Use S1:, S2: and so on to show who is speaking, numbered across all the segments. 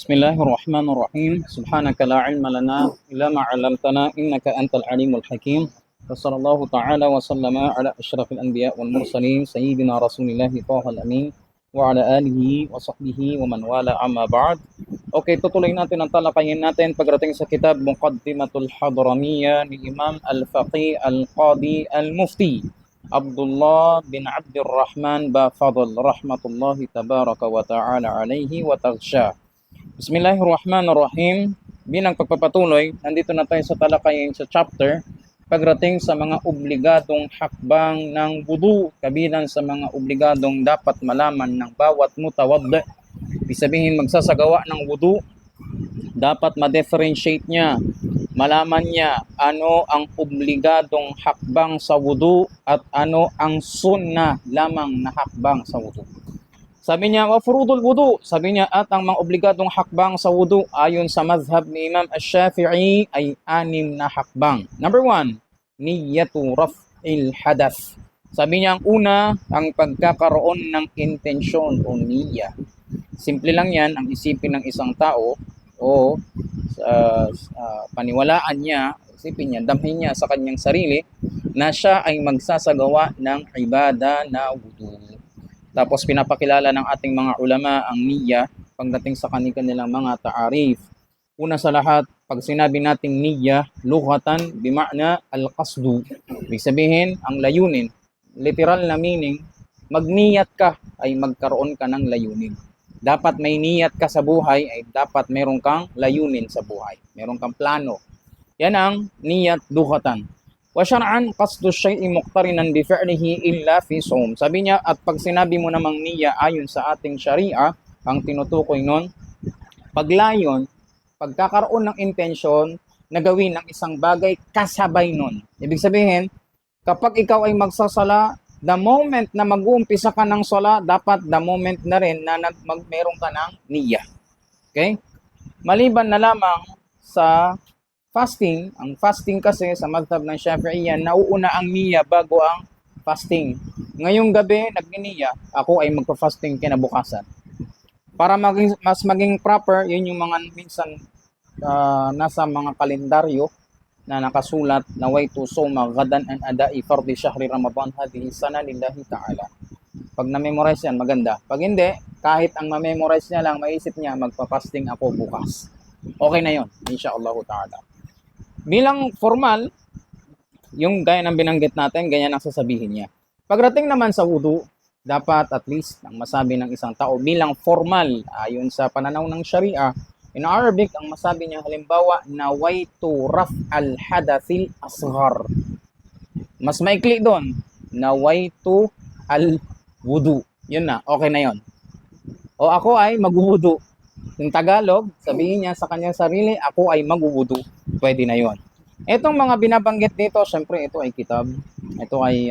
S1: بسم الله الرحمن الرحيم سبحانك لا علم لنا إلا ما علمتنا إنك أنت العليم الحكيم وصلى الله تعالى وسلم على أشرف الأنبياء والمرسلين سيدنا رسول الله طه الأمين وعلى آله وصحبه ومن والاه أما بعد. Okay, tutuloy natin ang talakayin natin pagdating sa kitab Muqaddimatul Hadramiyya ni Imam Al-Faqih Al-Qadi Al-Mufti Abdullah bin Abdurrahman Bafadl rahmatullahi tabaraka wa ta'ala alayhi wa taghsha. Bismillahirrahmanirrahim. Bilang pagpapatuloy, nandito na tayo sa talakayin sa chapter pagdating sa mga obligadong hakbang ng wudu, kabilang sa mga obligadong dapat malaman ng bawat mutawaddi. Ibig sabihin, magsasagawa ng wudu, dapat ma-differentiate niya, malaman niya ano ang obligadong hakbang sa wudu at ano ang sunnah lamang na hakbang sa wudu. Sabi niya, wa furudul wudu. Sabi niya, at ang mga obligadong hakbang sa wudu ayon sa mazhab ni Imam Ash-Shafi'i ay 6 na hakbang. Number 1, niyatu raf'il hadath. Sabi niya, ang una, ang pagkakaroon ng intensyon o niyya. Simple lang yan, ang isipin ng isang tao o paniwalaan niya, isipin niya, damhin niya sa kanyang sarili na siya ay magsasagawa ng ibada na wudu. Tapos pinapakilala ng ating mga ulama ang niyya pagdating sa kanilang mga ta'arif. Una sa lahat, pag sinabi nating niyya, lughatan bima'na al-qasdu. Ibig sabihin, ang layunin, literal na meaning, magniyat ka ay magkaroon ka ng layunin. Dapat may niyat ka sa buhay ay dapat meron kang layunin sa buhay. Meron kang plano. Yan ang niyat lughatan. Wa syar'an qasdu syai'i muqtarinan bi fi'lihi illa fi shaum. Sabi niya, at pag sinabi mo namang niyya ayon sa ating sharia, ang tinutukoy nun, paglayon, pagkakaroon ng intensyon na gawin ng isang bagay kasabay nun. Ibig sabihin, kapag ikaw ay magsasala, the moment na mag-uumpisa ka ng sala, dapat the moment na rin na meron ka ng niyya. Okay? Maliban na lamang sa fasting, ang fasting kasi sa madhab ng Shafi'iyya, nauuna ang niyya bago ang fasting. Ngayong gabi, nagniniya, ako ay magpa-fasting kinabukasan. Para mas maging proper, yun yung mga minsan nasa mga kalendaryo na nakasulat na waytu sawma gadan an ada'i fardi syahri Ramadan hadhihi sana lillahi ta'ala. Pag na-memorize yan, maganda. Pag hindi, kahit ang ma-memorize niya lang, maisip niya, magpa-fasting ako bukas. Okay na yun, insyaallah ta'ala. Bilang formal, yung gaya ng binanggit natin, ganyan ang sasabihin niya. Pagdating naman sa wudu, dapat at least ang masabi ng isang tao bilang formal, ayon sa pananaw ng Sharia, in Arabic, ang masabi niya halimbawa, nawaitu raf'al hadathil asghar. Mas maikli doon, nawaitu al wudu. Yun na, okay na yun. O ako ay magwudu. Yung Tagalog, sabihin niya sa kanyang sarili, ako ay magwudu. Pwede na yon. Itong mga binabanggit dito, syempre ito ay kitab. Ito ay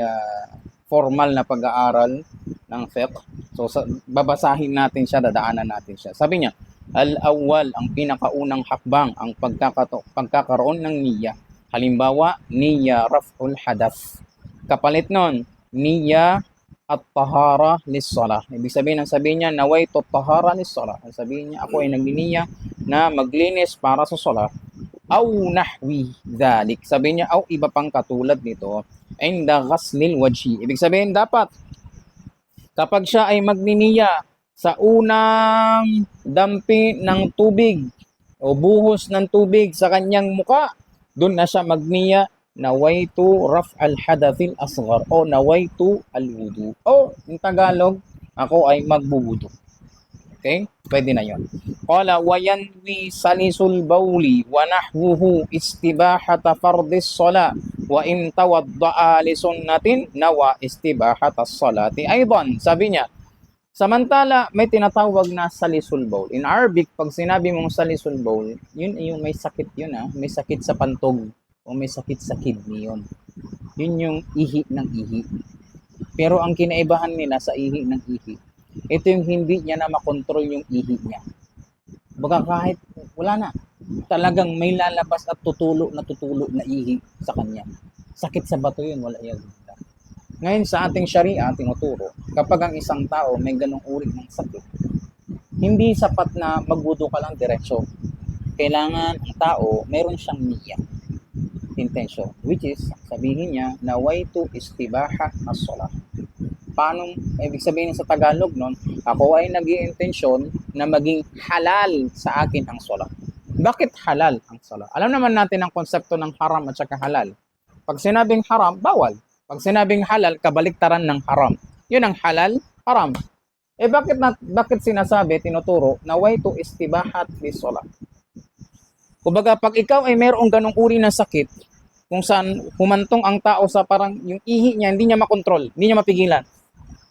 S1: formal na pag-aaral ng fiqh. So babasahin natin siya, dadaanan natin siya. Sabi niya, al-awwal, ang pinakaunang hakbang, ang pagkakaroon ng niyya. Halimbawa, niyya raf'ul hadath. Kapalit nun, niyya at-tahara lis-salah. Ibig sabihin niya, nawaitu at-tahara lis-salah. Sabihin niya, ako ay nagniniya na maglinis para sa salah. Aw nahwi dhalik. Sabi niya, aw iba pang katulad nito, inda ghaslil wajhi. Ibig sabihin, dapat kapag siya ay magniniya sa unang dampi ng tubig o buhos ng tubig sa kanyang muka, doon na siya magniya, nawaitu raf'al hadathil asghar o nawaitu al-wudu. O in Tagalog, ako ay magbubudu. Okay? Pwede na yon. Qala wa yanwi salisul bawli wa nahwuhu istibahata fardis sala wa in tawadda'a li sunnatin nawa istibahata salati aidan. Sabi niya, samantala may tinatawag na salisul bawl. In Arabic, pag sinabi mong salisul bawl, yun yung may sakit yun may sakit sa pantog o may sakit sa kidney yun. Yun yung ihi ng ihi. Pero ang kinaibahan nila sa ihi ng ihi, ito yung hindi niya na makontrol yung ihi niya. Baka kahit wala na, talagang may lalabas at tutulo na ihi sa kanya. Sakit sa bato yun, wala yan. Ngayon sa ating sharia, tinuturo, kapag ang isang tao may ganong uri ng sakit, Hindi sapat na magwudu ka lang diretso. Kailangan ang tao, meron siyang niyya, intention, which is, sabihin niya, nawaitu istibaha as-salah. Paano, ibig sabihin sa Tagalog nun, ako ay nag-iintensyon na maging halal sa akin ang salah. Bakit halal ang salah? Alam naman natin ang konsepto ng haram at saka halal. Pag sinabing haram, bawal. Pag sinabing halal, kabaliktaran ng haram. Yun ang halal, haram. Bakit sinasabi, tinuturo, nawaitu istibahat lis-salah? Kumbaga, pag ikaw ay mayroong ganong uri ng sakit, kung saan humantong ang tao sa parang yung ihi niya, hindi niya makontrol, hindi niya mapigilan.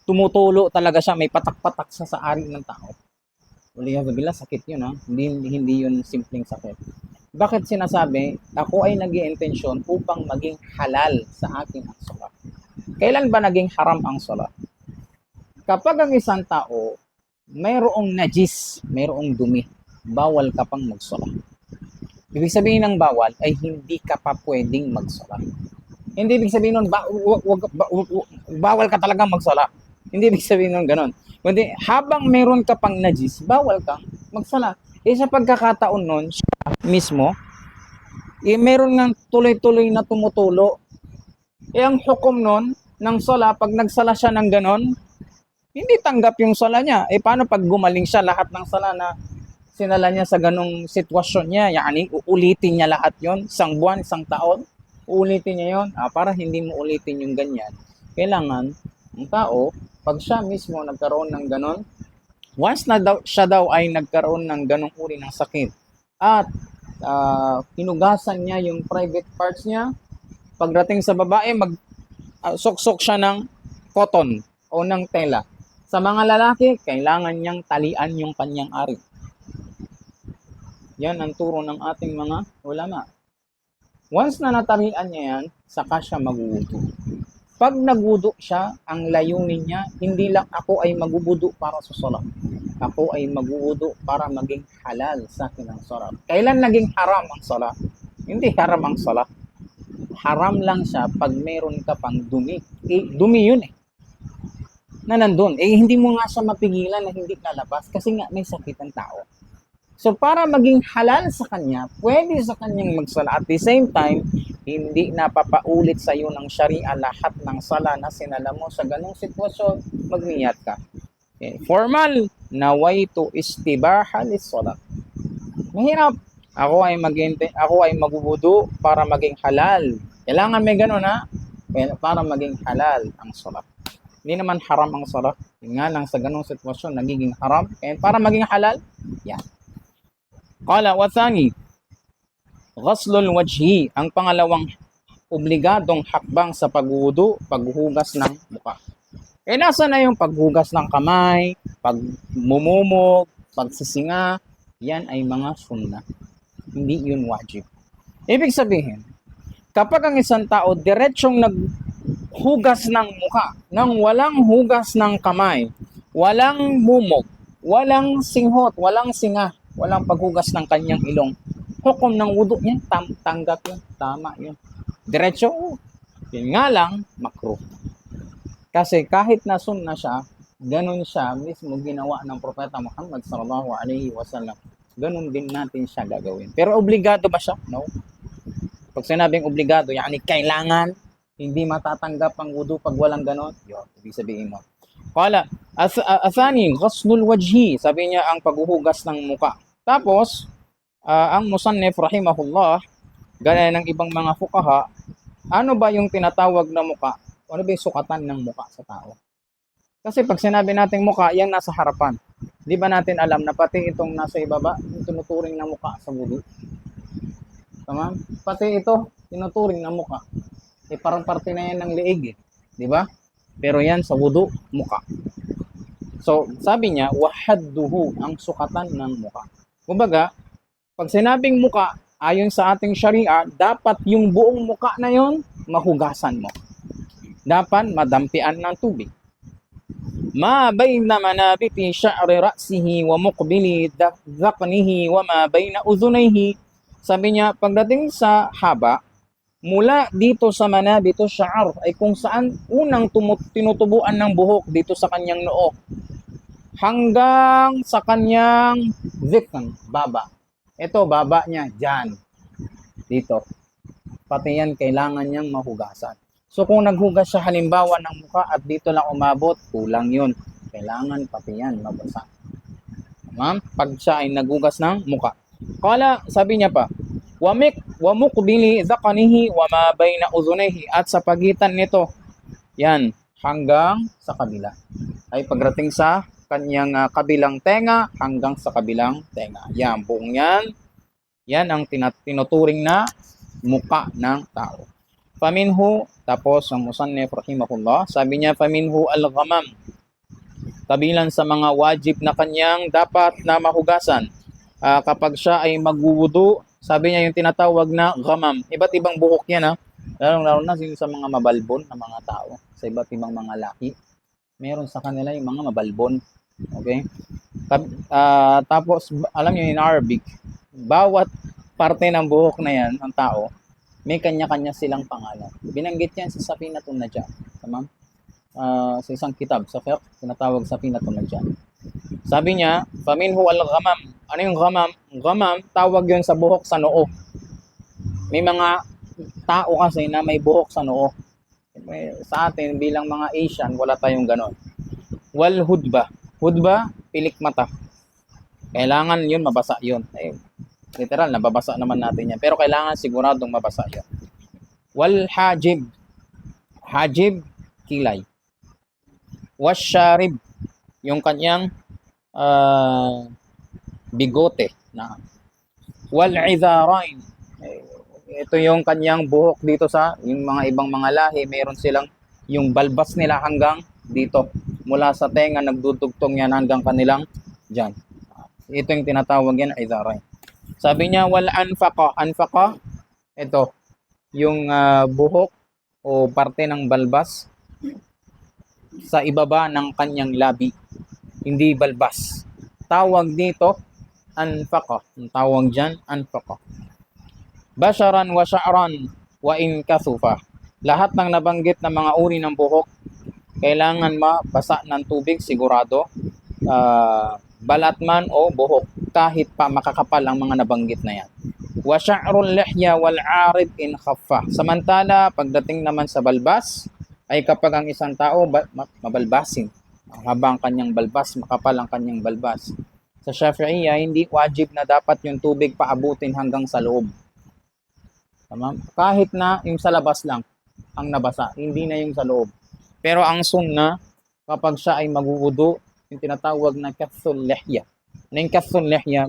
S1: Tumutulo talaga siya, may patak-patak sa ari ng tao. Waliyahulillah, sakit yun ha. Hindi yun simpleng sakit. Bakit sinasabi, ako ay nag-iintensyon upang maging halal sa akin ang salah? Kailan ba naging haram ang salah? Kapag ang isang tao, mayroong najis, mayroong dumi, bawal ka pang magsalah. Ibig sabihin ng bawal ay hindi ka pa pwedeng magsala. Hindi ibig sabihin nun, bawal ka talagang magsala. Hindi ibig sabihin nun ganun. Kundi habang meron ka pang najis, bawal kang magsala. Sa pagkakataon nun, siya mismo, meron ng tuloy-tuloy na tumutulo. Ang hukom nun, ng sala, pag nagsala siya ng ganon, hindi tanggap yung sala niya. Paano pag gumaling siya, lahat ng sala na sinala niya sa ganong sitwasyon niya, yani uulitin niya lahat yon, isang buwan, isang taon, uulitin niya yon, para hindi mo ulitin yung ganyan. Kailangan, ang tao, pag siya mismo nagkaroon ng ganon, once na siya daw ay nagkaroon ng ganong uri ng sakit, at hinugasan niya yung private parts niya, pagdating sa babae, suksok siya ng cotton o ng tela. Sa mga lalaki, kailangan niyang talian yung kanyang ari. Yan ang turo ng ating mga ulama. Once na natarian niya yan, saka siya magwudu. Pag nagwudu siya, ang layunin niya, hindi lang ako ay magwudu para sa salat. Ako ay magwudu para maging halal sa akin ang salat. Kailan naging haram ang salat? Hindi haram ang salat. Haram lang siya pag meron ka pang dumi. Dumi yun na nandun. Hindi mo nga siya mapigilan na hindi lalabas kasi nga may sakit ang tao. So, para maging halal sa kanya, pwede sa kanyang magsala. At the same time, hindi napapaulit sa iyo ng sharia lahat ng sala na sinala mo sa ganong sitwasyon, magniyat ka. Formal, nawaitu istibaha lis-salat. Mahirap. Ako ay magwudu para maging halal. Kailangan may ganon para maging halal ang salat. Hindi naman haram ang salat. Yun nga lang sa ganong sitwasyon, nagiging haram. Kaya para maging halal, yan. Qala wa thani, ghaslul wajhi, ang pangalawang obligadong hakbang sa pagwudu, paghuhugas ng mukha. Nasa na yung paghugas ng kamay, pagmumumog, pagsisinga, yan ay mga sunnah. Hindi yun wajib. Ibig sabihin, kapag ang isang tao diretsong naghugas ng mukha, nang walang hugas ng kamay, walang mumog, walang singhot, walang singa, walang paghugas ng kanyang ilong, hukom ng wudu niya, tanggap yun, tama yun. Diretso, yun nga lang, makruh. Kasi kahit na sunna siya, ganun siya mismo ginawa ng Propeta Muhammad sallallahu alaihi wasallam. Ganun din natin siya gagawin. Pero obligado ba siya? No. Pag sinabing obligado, yani kailangan, hindi matatanggap ang wudu pag walang ganun, yun, ibig sabihin mo. Kala, athani, ghaslul wajhi, sabi niya ang paghuhugas ng muka. Tapos, ang musannif rahimahullah, gaya ng ibang mga fuqaha, ano ba yung tinatawag na muka? Ano ba yung sukatan ng muka sa tao? Kasi pag sinabi nating muka, yan nasa harapan. Di ba natin alam na pati itong nasa ibaba, yung tinuturing na muka sa wudu? Tama? Pati ito, tinuturing na muka. Parang parte na yan ng leeg Di ba? Pero yan sa wudu, muka. So, sabi niya, wahadduhu, ang sukatan ng muka. Kumbaga, pag sinabing muka, ayon sa ating sharia, dapat yung buong muka na yon mahugasan mo. Dapat madampian ng tubig. Ma bayna manabiti sya'ri ra'sihi wa muqbili dhaqnihi wa ma bayna udhunayhi. Sabi niya, pagdating sa haba, mula dito sa manabito sya'ar ay kung saan unang tinutubuan ng buhok dito sa kanyang noo hanggang sa kanyang zikn, baba. Ito, baba niya, dyan. Dito. Pati yan, kailangan niyang mahugasan. So kung naghugas siya halimbawa ng mukha at dito lang umabot, kulang yun. Kailangan pati yan mabasa. Ma'am, pag siya ay naghugas ng mukha. Kala, sabi niya pa, wa muqbili dhaqanihi wa ma baina udhunayhi, at sa pagitan nito, yan, hanggang sa kabila. Ay pagdating sa kanyang kabilang tenga hanggang sa kabilang tenga. Yan, buong yan. Yan ang tinuturing na muka ng tao. Faminhu, tapos ang musannif rahimahullah, sabi niya, faminhu al-ghamam, kabilang sa mga wajib na kanyang dapat na mahugasan kapag siya ay magwuwudu, sabi niya yung tinatawag na ghamam. Iba't ibang buhok yan, ha. Lalo na sa mga mabalbon na mga tao, sa iba't ibang mga laki. Meron sa kanila yung mga mabalbon. Okay? Tapos, alam niyo in Arabic, bawat parte ng buhok na yan, ang tao, may kanya-kanya silang pangalan. Binanggit yan sa Safinatun Najah. Tamam? Sa isang kitab, sa fiqh, tinatawag Safinatun Najah. Sabi niya, faminhu al-ghamam. Ano yung ghamam? Ghamam, tawag yun sa buhok sa noo. May mga tao kasi na may buhok sa noo. Sa atin, bilang mga Asian, wala tayong ganon. Wal hudba. Hudba, pilik mata. Kailangan yun, mabasa yun. Literal, nababasa naman natin yan. Pero kailangan siguradong mabasa yun. Wal hajib. Hajib, kilay. Washarib, yung kanyang bigote. Wal idharain. Ito yung kanyang buhok dito sa yung mga ibang mga lahi. Meron silang yung balbas nila hanggang dito. Mula sa tenga, nagdudugtong yan hanggang kanilang dyan. Ito yung tinatawag yan, idharain. Sabi niya, wal anfaqa. Anfaqa, ito, yung buhok o parte ng balbas sa ibaba ng kanyang labi. Hindi balbas. Tawag dito, anfaqa. Ang tawag dyan, anfaqa. Basharan wa sha'ran wa in kathufa. Lahat ng nabanggit na mga uri ng buhok, kailangan mabasa ng tubig, sigurado. Balat man o buhok, kahit pa makakapal ang mga nabanggit na yan. Wa sha'rul lihya wal 'arid in khaffa. Samantala, pagdating naman sa balbas, ay kapag ang isang tao mabalbasin, habang kanyang balbas, makapal ang kanyang balbas. Sa Shafi'iyya, hindi wajib na dapat yung tubig paabutin hanggang sa loob. Tama? Kahit na yung sa labas lang ang nabasa, hindi na yung sa loob. Pero ang sunna, kapag siya ay magwudu, yung tinatawag na kathul lihya. Na yung kathul lihya,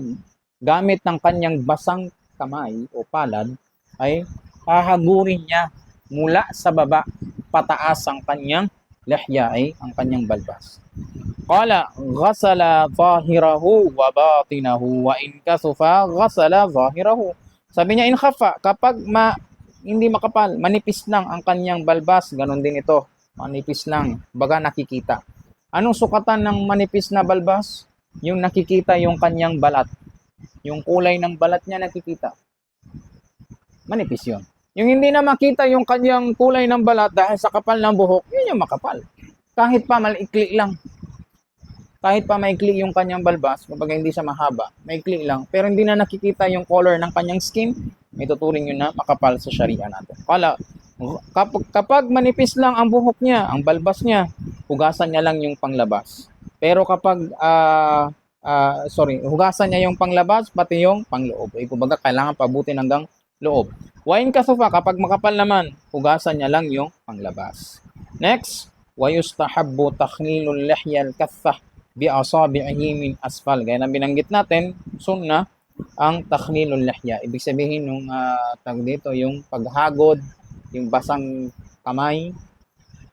S1: gamit ng kanyang basang kamay o palad, ay hahagurin niya mula sa baba pataas ang kanyang lihya, ay ang kanyang balbas. Qala ghasala zahirahu wa batinahu wa in kathufa ghasala zahirahu. Sabi niya, in khaffa, kapag hindi makapal, manipis lang ang kanyang balbas, ganun din ito, manipis lang, baga nakikita. Anong sukatan ng manipis na balbas? Yung nakikita yung kanyang balat. Yung kulay ng balat niya nakikita. Manipis yun. Yung hindi na makita yung kanyang kulay ng balat dahil sa kapal ng buhok, yun yung makapal. Kahit pa maikli lang. Kahit pa maikli yung kanyang balbas, kapag hindi siya mahaba, maikli lang. Pero hindi na nakikita yung color ng kanyang skin, may tuturing yun na makapal sa sharia natin. Kapag manipis lang ang buhok niya, ang balbas niya, hugasan niya lang yung panglabas. Pero kapag, hugasan niya yung panglabas, pati yung pangloob. Kumbaga, kailangan pabutin hanggang loob. Wain kasufa, kapag makapal naman, hugasan niya lang yung panglabas. Next, wayustahabbu takhlilul lihyal kathah bi asabi'ihi min asfal. Gaya na binanggit natin, sunna ang takhlilul lihya. Ibig sabihin yung tag dito, yung paghagod, yung basang kamay,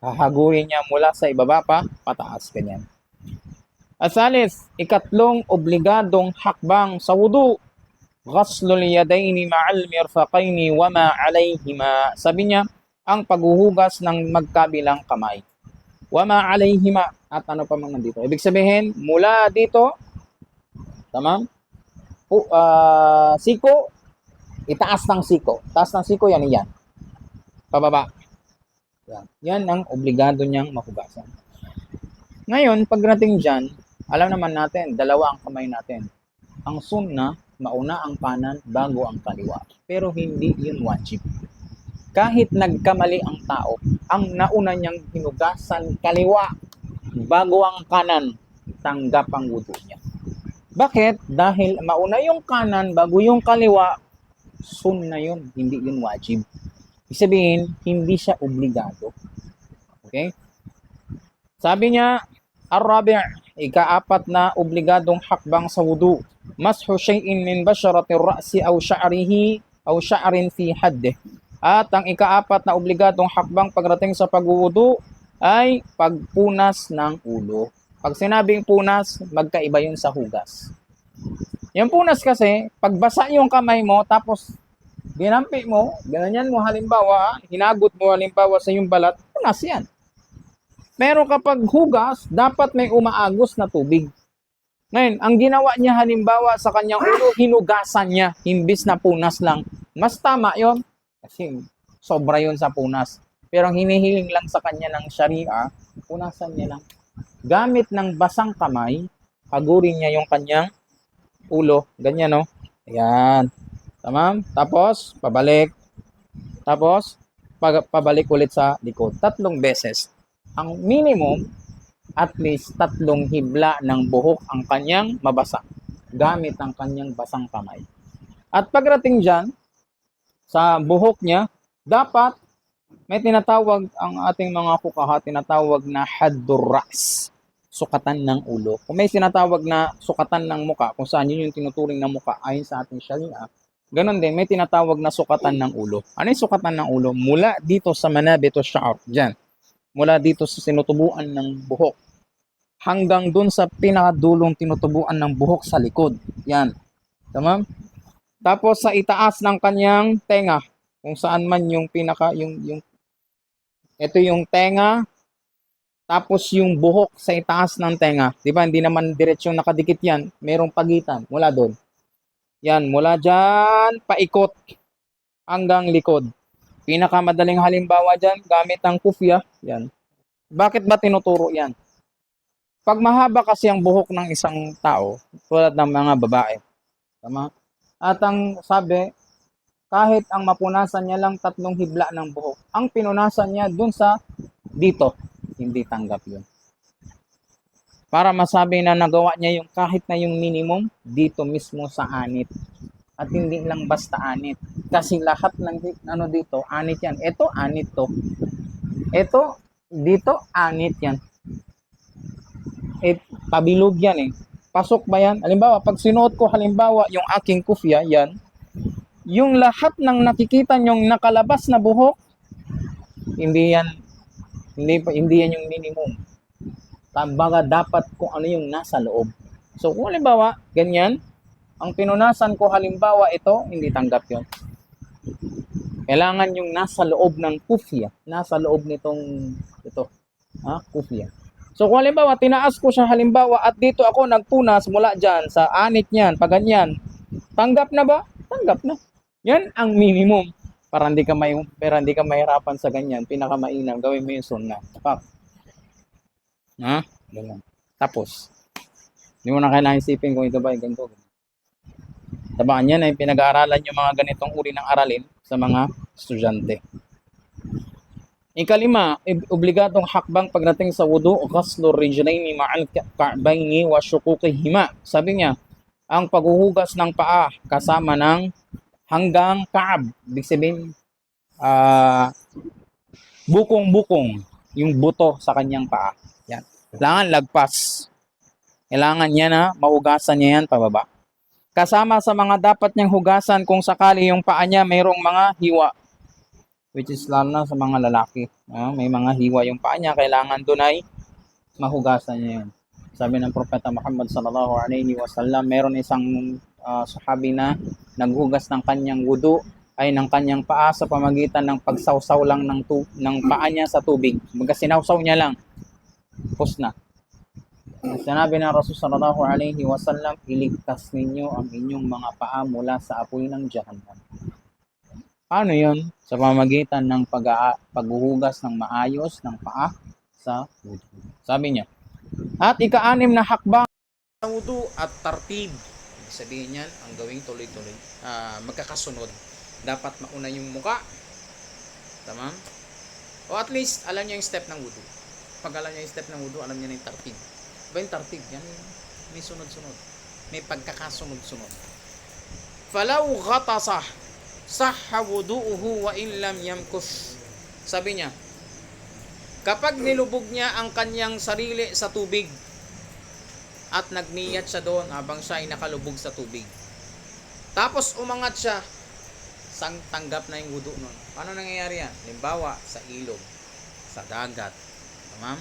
S1: hahagurin niya mula sa ibaba pa pataas, ganyan. Asalis, ikatlong obligadong hakbang sa wudu, ghaslul yadaini ma'al mirfaqaini wa ma 'alayhima. Sabi niya, ang paghuhugas ng magkabilang kamay. Wa ma 'alayhima, at ano pa man dito. Ibig sabihin, mula dito, tamam? Siko, itaas ng siko. Taas ng siko, yan. Pababa. Yan ang obligado niyang mahugasan. Ngayon, pagdating dyan, Alam naman natin, dalawa ang kamay natin. Ang sunnah, mauna ang kanan bago ang kaliwa. Pero hindi yun wajib. Kahit nagkamali ang tao, ang nauna niyang hinugasan kaliwa bago ang kanan, tanggap ang wudu niya. Bakit? Dahil mauna yung kanan bago yung kaliwa, sunnah yun, hindi yun wajib. Ibig sabihin, hindi siya obligado. Okay? Sabi niya, Ar-Rabi', ika-4 na obligadong hakbang sa wudu. Mashu shay'in min basharatir ra'si aw sha'rihi aw sha'rin fi haddih. At ang ika-4 na obligadong hakbang pagdating sa pagwudu ay pagpunas ng ulo. Pag sinabing punas, magkaiba yun sa hugas. Yung punas kasi, pagbasa yung kamay mo, tapos ginampi mo, ganyan mo halimbawa, hinagot mo halimbawa sa yung balat, punas yan. Pero kapag hugas, dapat may umaagos na tubig. Ngayon, ang ginawa niya halimbawa sa kanyang ulo, hinugasan niya, imbis na punas lang. Mas tama yon kasi sobra yon sa punas. Pero ang hinihiling lang sa kanya ng Sharia, punasan niya lang. Gamit ng basang kamay, hagurin niya yung kanyang ulo. Ganyan, no? Ayan. Tama? Tapos, pabalik. Tapos, pabalik ulit sa likod. 3 beses. Ang minimum, at least 3 hibla ng buhok ang kanyang mabasa. Gamit ang kanyang basang kamay. At pagdating dyan, sa buhok niya, dapat may tinatawag ang ating mga fuqaha, tinatawag na haddur ra's, sukatan ng ulo. Kung may sinatawag na sukatan ng muka, kung saan yun yung tinuturing na muka ayon sa ating Sharia, ganun din, may tinatawag na sukatan ng ulo. Ano yung sukatan ng ulo? Mula dito sa manabit o sha'r, dyan. Mula dito sa sinutubuan ng buhok, hanggang dun sa pinakadulong tinutubuan ng buhok sa likod. Yan. Tama? Tapos sa itaas ng kanyang tenga, kung saan man yung ito yung tenga, tapos yung buhok sa itaas ng tenga. Di ba? Hindi naman diretsyon nakadikit yan. Merong pagitan mula doon. Yan, mula dyan, paikot hanggang likod. Pinakamadaling halimbawa dyan, gamit ang kufya. Yan. Bakit ba tinuturo yan? Pag mahaba kasi ang buhok ng isang tao, tulad ng mga babae. Tama? At ang sabi, kahit ang mapunasan niya lang 3 hibla ng buhok, ang pinunasan niya dun sa dito, hindi tanggap yun. Para masabi na nagawa niya yung kahit na yung minimum, dito mismo sa anit. At hindi lang basta anit. Kasi lahat ng dito, anit yan. Ito, anit to. Ito, dito, anit yan. Pabilog yan eh. Pasok ba yan? Halimbawa, pag sinuot ko halimbawa yung aking kufya, yan, yung lahat ng nakikita nyong nakalabas na buhok, hindi yan yung minimum. Kumbaga dapat kung ano yung nasa loob. So kung halimbawa, ganyan, ang pinunasan ko halimbawa ito, hindi tanggap yun. Kailangan yung nasa loob ng kufya, nasa loob nitong ito, kufya. So kung halimbawa, tinaas ko siya halimbawa at dito ako nagpunas mula dyan sa anit niyan, pag ganyan, tanggap na ba? Tanggap na. Yan ang minimum. Para hindi ka mahirapan sa ganyan, pinakamainam, gawin mo yung sunnah. Ganun. Tapos, hindi mo na kailangan isipin kung ito ba yung ganito. Tabaan yan ay pinag-aaralan yung mga ganitong uri ng aralin sa mga estudyante. Ikalima, obligadong hakbang pagdating sa wudu, ghaslu rijlaini ma'al ka'baini wa shuquqihima. Sabi niya, ang paghuhugas ng paa kasama ng hanggang kaab, ibig sabihin bukong-bukong yung buto sa kanyang paa. Yan. Kailangan lagpas. Kailangan niya na mahugasan niya yan pababa. Kasama sa mga dapat niyang hugasan kung sakali yung paa niya mayroong mga hiwa, which is lalo na sa mga lalaki. May mga hiwa yung paa niya, kailangan doon ay mahugasan niya yun. Sabi ng Propeta Muhammad sallallahu alaihi wasallam, meron isang sahabi na naghugas ng kanyang wudu ay ng kanyang paa sa pamagitan ng pagsawsaw lang ng paa niya sa tubig. Mga sinawsaw niya lang. Tapos na. Sinabi ng Rasul sallallahu alaihi wasallam, iligtas ninyo ang inyong mga paa mula sa apoy ng Jahannam. Ano yun? Sa pamagitan ng paghuhugas ng maayos ng paa sa wudu. Sabi niya. At ika-6 na hakbang wudu at tartib. Ibig sabihin yan, ang gawing tuloy-tuloy, magkakasunod. Dapat mauna yung muka. Tamam? O at least, alam niya yung step ng wudu. Pag alam niya yung step ng wudu, alam niya na yung tartib. Ba yung tartib? Yan, may sunod-sunod. May pagkakasunod-sunod. Falaw ghatasah sahha wudu'uhu wa in lam yamkus. Sabi niya, kapag nilubog niya ang kanyang sarili sa tubig at nagniyat siya doon habang siya ay nakalubog sa tubig, tapos umangat siya, tanggap na yung wudu nun. Paano nangyayari yan? Limbawa, sa ilog, sa dagat, tamam?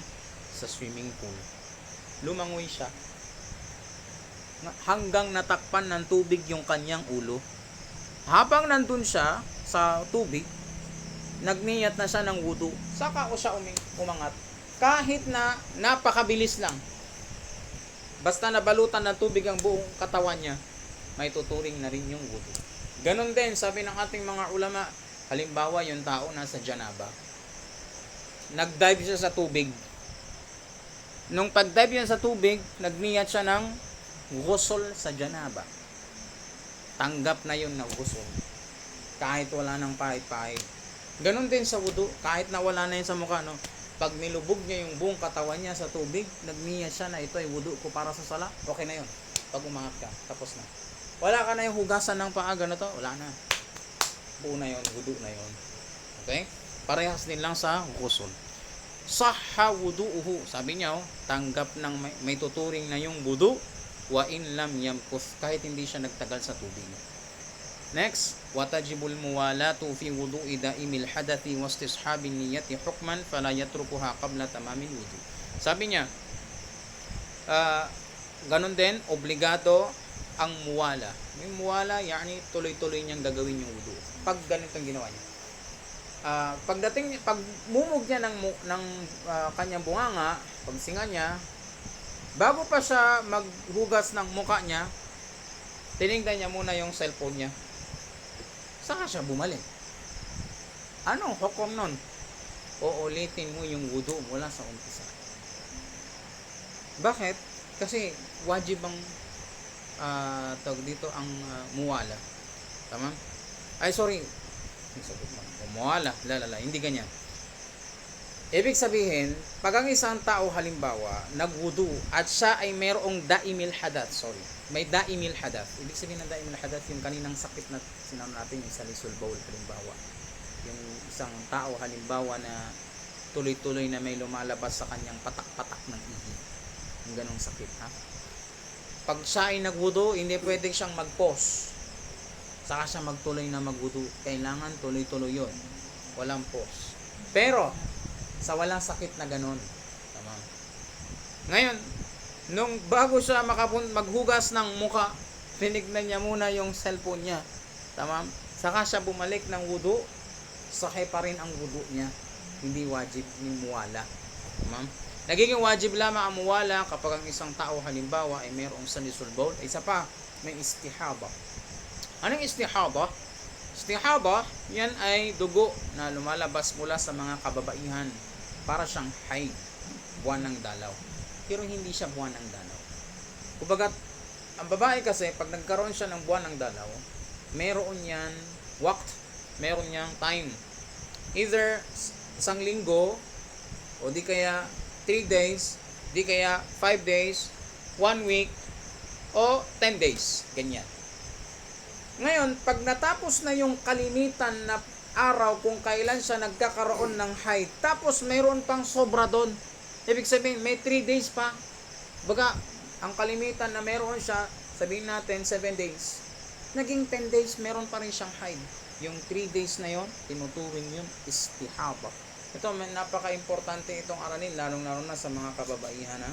S1: Sa swimming pool, lumangoy siya hanggang natakpan ng tubig yung kanyang ulo. Habang nandun siya sa tubig, nagniyat na siya ng wudu, saka o siya umangat. Kahit na napakabilis lang, basta nabalutan ng tubig ang buong katawan niya, may tuturing na rin yung wudu. Ganon din, sabi ng ating mga ulama, halimbawa yung tao nasa janaba, nagdive siya sa tubig. Nung pagdive yan sa tubig, nagniyat siya ng ghusl sa janaba. Tanggap na yun na ghusl. Kahit wala ng pahit-pahit. Ganon din sa wudu, kahit na wala na yun sa mukha, no? Pag nilubog niya yung buong katawan niya sa tubig, nagniyat siya na ito ay wudu ko para sa sala, okay na yun. Pag umangat ka, tapos na. Wala ka na yung hugasan ng paa, ganito, wala na. Buo na yun, wudu na yun. Okay? Parehas din lang sa ghusl. Sahha wudu'uhu, sabi niya, tanggap ng may tuturing na yung wudu, wa in lam yamkuth, kahit hindi siya nagtagal sa tubig. Next, watajibul muwalatu fi wudu'i daimil hadathi wastishabin niyati hukman fala yatrukuha qabla tamamil wudu. Sabi niya, ganun din, obligado ang muwala. Yung muwala, yani tuloy-tuloy niyang gagawin yung wudu. Pag ganitong ginawa niya. Pag mumog niya ng kanyang bunganga, pagsinga niya, bago pa siya maghugas ng muka niya, tinignan niya muna yung cellphone niya. Saka siya bumalik. Anong hukom nun? Uulitin mo yung wudu mula sa umpisa. Bakit? Kasi wajib ang tawag dito ang muwala. Tama? Ay, sorry. Muwala. Hindi ganyan. Ibig sabihin, pag ang isang tao halimbawa, nagwudu at siya ay mayroong daimil hadath, may daimil hadath. Ibig sabihin ng daimil hadath, yung kaninang sakit na sinama natin, yung salisul bawl halimbawa. Yung isang tao halimbawa na tuloy-tuloy na may lumalabas sa kanyang patak-patak ng ihi. Yung ganong sakit, ha? Pag siya ay nagwudu, hindi pwedeng siyang mag-pause. Saka siya magtuloy na magwudu. Kailangan tuloy-tuloy yun. Walang pause. Pero, sa walang sakit na ganon. Tama. Ngayon, nung bago siya maghugas ng muka, tinignan niya muna yung cellphone niya. Tama. Saka siya bumalik ng wudu, sakay pa rin ang wudu niya. Hindi wajib yung muwala. Tama. Nagiging wajib lamang ang muwala kapag ang isang tao halimbawa ay mayroong salisul bawl. Isa pa, may istihaba. Anong istihaba? Istihaba, yan ay dugo na lumalabas mula sa mga kababaihan. Para siyang haid, buwan ng dalaw. Pero hindi siya buwan ng dalaw. Kumbaga, ang babae kasi, pag nagkaroon siya ng buwan ng dalaw, meron yan waqt, meron niyang time. Either isang linggo, o di kaya 3 days, di kaya 5 days, 1 week, o 10 days. Ganyan. Ngayon, pag natapos na yung kalimitan na araw kung kailan siya nagkakaroon ng haid, tapos mayroon pang sobra doon, ibig sabihin may 3 days pa. Baga, ang kalimitan na mayroon siya, sabihin natin 7 days, naging 10 days, meron pa rin siyang haid. Yung 3 days na yon, tinuturing yun istihaba. Ito, napaka-importante itong aralin, lalong-lalo na sa mga kababaihan, ha?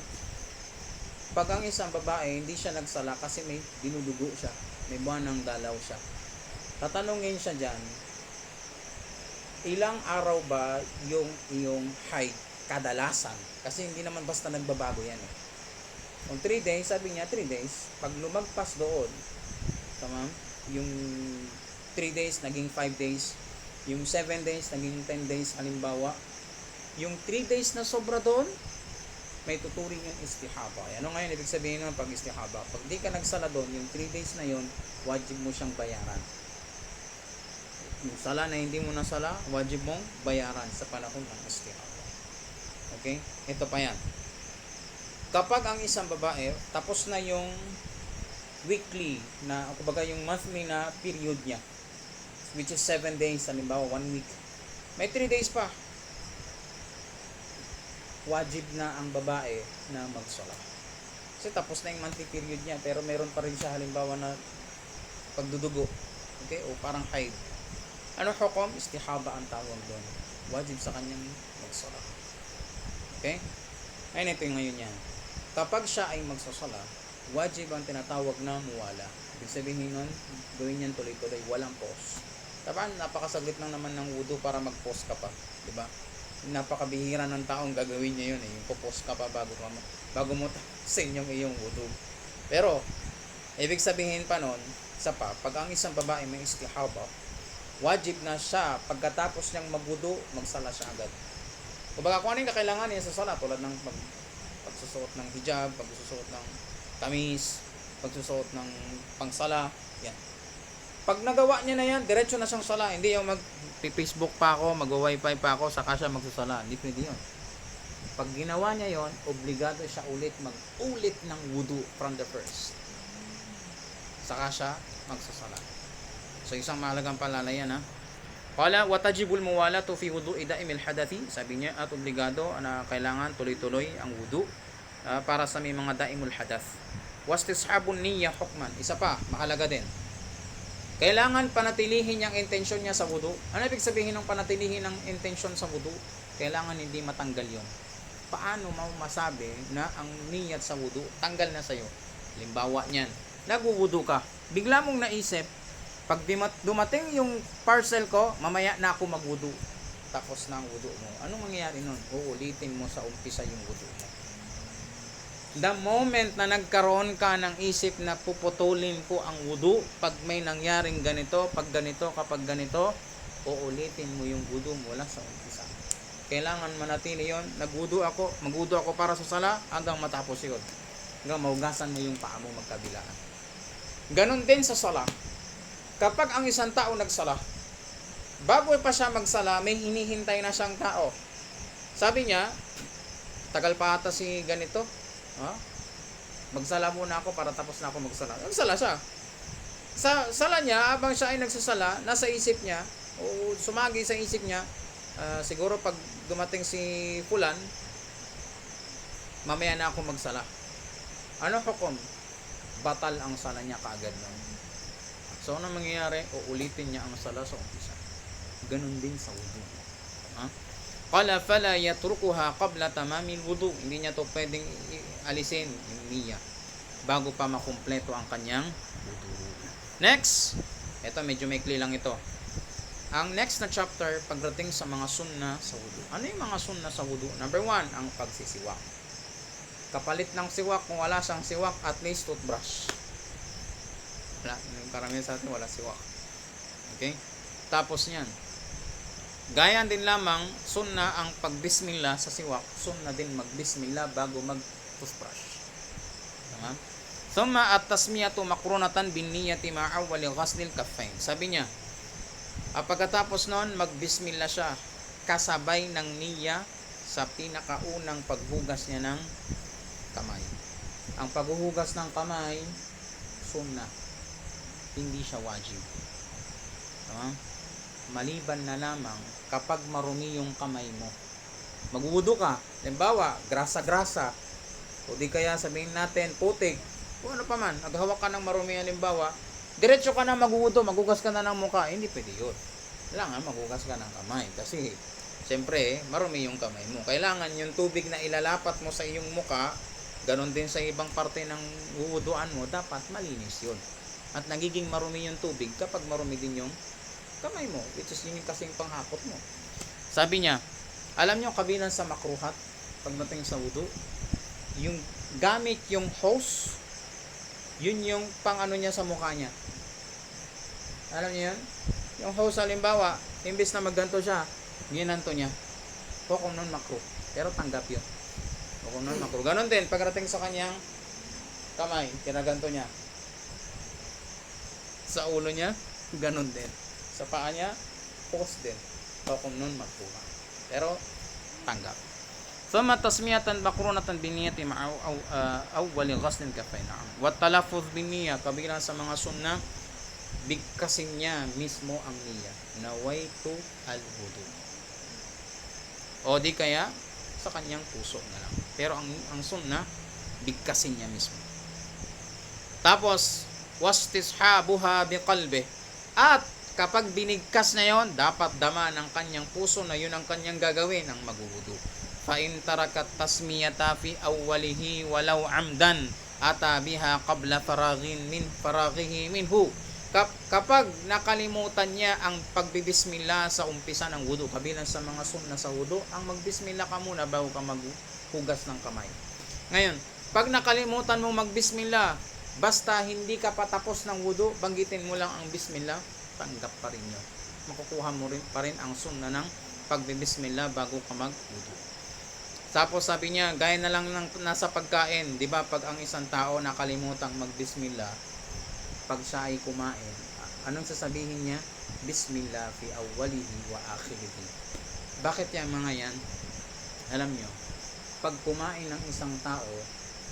S1: Pag ang isang babae, hindi siya nagsala kasi may dinudugo siya, may buwan ng dalaw siya, tatanungin siya dyan, ilang araw ba yung iyong haid kadalasan? Kasi hindi naman basta nagbabago yan, eh. Kung 3 days, sabi niya 3 days, pag lumagpas doon, tama, yung 3 days naging 5 days, yung 7 days naging 10 days halimbawa, yung 3 days na sobra doon, may tuturing yung istihaba. Ano ngayon ibig sabihin ng pag istihaba? Pag di ka nagsala doon, yung 3 days na yun, wajib mo siyang bayaran. Yung sala na hindi mo nasala, wajib mong bayaran sa panahon ng istihaba. Okay? Ito pa yan. Kapag ang isang babae, tapos na yung weekly na, kumbaga yung monthly na period niya, which is 7 days, halimbawa 1 week, may 3 days pa, wajib na ang babae na magsala. Kasi tapos na yung monthly period niya, pero meron pa rin siya halimbawa na pagdudugo. Okay? O parang haid. Ano hukom? Istihaba ang tawag doon. Wajib sa kanyang magsala. Okay? Ayun, ito yung ngayon yan. Kapag siya ay magsasala, wajib ang tinatawag na muwala. Ibig sabihin nun, gawin yan tuloy-tuloy, walang pause. Tapan, napakasaglit lang naman ng wudu para mag-pause ka pa. Diba? Napakabihira ng taong gagawin niya yun. Yung pupause ka pa bago mo tapusin yung iyong wudu. Pero, ibig sabihin pa nun, pag ang isang babae may istihaba, wajib na siya, pagkatapos niyang magwudu, magsala siya agad. Kumbaga kung ano yung kakailangan niya sa sala, tulad ng pagsusuot ng hijab, pagsusuot ng kamis, pagsusuot ng pangsala, yan. Pag nagawa niya na yan, diretso na siyang sala. Hindi yung mag-Facebook pa ako, mag-wifi pa ako, saka siya magsasala. Hindi pwede yun. Pag ginawa niya yon, obligado siya ulit mag-ulit ng wudu from the first. Saka siya magsasala. So isang mahalagang palalayan ha. Qala wa tajibul muwalatu fi wudu'i da'imil hadathi. Sabi niya at obligado na kailangan tuloy-tuloy ang wudu para sa may mga da'imul hadath. Wastishabun niyya hukman. Isa pa, mahalaga din. Kailangan panatilihin yung intensyon niya sa wudu. Ano ibig sabihin ng panatilihin ng intensyon sa wudu? Kailangan hindi matanggal yon. Paano mo masabi na ang niyat sa wudu tanggal na sa'yo? Halimbawa niyan, nagwuwudu ka. Bigla mong naisip, pag dumating yung parcel ko, mamaya na ako magwudu. Tapos na ang wudu mo. Anong mangyayari nun? Uulitin mo sa umpisa yung wudu mo. The moment na nagkaroon ka ng isip na puputulin ko ang wudu, pag may nangyaring ganito, kapag ganito, uulitin mo yung wudu mula sa umpisa. Kailangan manatili yon. Magwudu ako para sa sala hanggang matapos yun. Hanggang mahugasan mo yung paa mo magkabilaan. Ganon din sa sala. Kapag ang isang tao nagsala, bago pa siya magsala, may hinihintay na siyang tao. Sabi niya, tagal pa ata si ganito. Magsala muna ako para tapos na ako magsala. Nagsala siya. Sa sala niya, habang siya ay nagsasala, nasa isip niya, o sumagi sa isip niya, siguro pag dumating si Fulan, mamaya na ako magsala. Ano hukom? Batal ang sala niya kaagad nun. So, ano mangyayari? Uulitin niya ang sala sa umpisa. Ganun din sa wudu. Qala fala yatrukuha qabla tamamil wudu. Hindi niya to pwedeng alisin yung niya bago pa makumpleto ang kanyang wudu. Next, ito medyo maikli lang ito. Ang next na chapter pagdating sa mga sunna sa wudu. Ano yung mga sunna sa wudu? Number 1, ang pagsisiwak. Kapalit ng siwak, kung wala siyang siwak, at least toothbrush. Wala, karamihan sa atin wala siwak. Okay? Tapos niyan, gaya din lamang, sunna ang pagbismillah sa siwak, sunna din magbismillah bago mag-toothbrush. Tama? Thumma at-tasmiyatu makrunatan bin niyati ma'awwali ghaslil kaffain. Sabi niya, pagkatapos noon, magbismillah siya kasabay ng niya sa pinakaunang paghugas niya ng kamay. Ang paghuhugas ng kamay, sunna. Hindi siya wajib. Tama? Maliban na lamang kapag marumi yung kamay mo. Magwudu ka, halimbawa, grasa-grasa, o di kaya sabihin natin, putik, o ano pa man, naghawak ka ng marumi, halimbawa, diretso ka na magwudu, maghugas ka na ng mukha, hindi pwede yun. Kailangan maghugas ka ng kamay, kasi, siyempre, marumi yung kamay mo. Kailangan yung tubig na ilalapat mo sa iyong mukha, ganon din sa ibang parte ng wuduan mo, dapat malinis yun. At nagiging marumi yung tubig kapag marumi din yung kamay mo, which is yun yung kasing panghakot mo. Sabi niya, alam niyo kabilang sa makruhat pagdating sa wudu, yung gamit yung hose, yun yung pang-ano niya sa mukha niya. Alam niyo yun? Yung hose, halimbawa, imbis na magganto siya, ginanto niya. Hukom nun makruh, pero tanggap yun. Pakunnon makruh. Ganon din, pagdating sa kanyang kamay, kinaganto niya. Sa ulo niya, ganon din. Sa paa niya, post din. Pakunnon makruh. Pero, tanggap. ثم تسمية مقرونة بالنية مع أول غسل الكفين. والتلفظ بالنية kabilang sa mga sunnah, bigkasin niya mismo ang niya. Nawaitu al-wudu. O di kaya sa kanyang puso na lang. Pero ang sunnah, bigkasin niya mismo. Tapos, wastishabuha biqalbih. At kapag binigkas na yon, dapat dama ng kanyang puso na yun ang kanyang gagawin ng magwudu. فَإِن تَرَكَتْ تَسْمِيَةَ فِي أَوَّلِهِ وَلَوْ عَمْدًا أَتَى بِهَا قَبْلَ فَرَاغِهِ مِنْهُ. Kapag nakalimutan niya ang pagbibismillah sa umpisa ng wudu, kabilang sa mga sunna sa wudu, ang magbismillah ka muna bago ka maghugas ng kamay. Ngayon, pag nakalimutan mo magbismillah, basta hindi ka patapos ng wudu, banggitin mo lang ang bismillah, tanggap pa rin yun. Makukuha mo rin pa rin ang sunna ng pagbibismillah bago ka magwudu. Tapos sabi niya, gaya na lang ng nasa pagkain, 'di ba? Pag ang isang tao nakalimutang magbismillah, pag siya ay kumain, anong sasabihin niya? Bismillah fi awwalihi wa akhirihi. Bakit yan mga yan? Alam niyo, pag kumain ng isang tao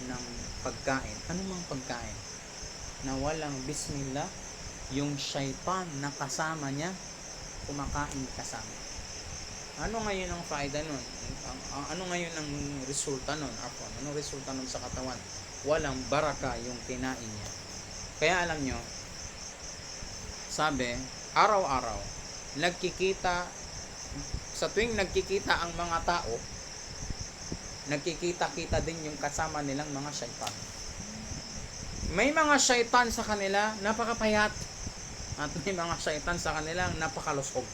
S1: ng pagkain, anumang pagkain, na walang bismillah, yung shaitan na kasama niya, kumakain kasama. Ano ngayon ang faida nun? Ano ngayon ang resulta nun? Anong resulta nun sa katawan? Walang baraka yung kinain niya. Kaya alam nyo, sabi, araw-araw, sa tuwing nagkikita ang mga tao, nagkikita-kita din yung kasama nilang mga syaitan. May mga syaitan sa kanila, napakapayat. At may mga syaitan sa kanila, napakalusog.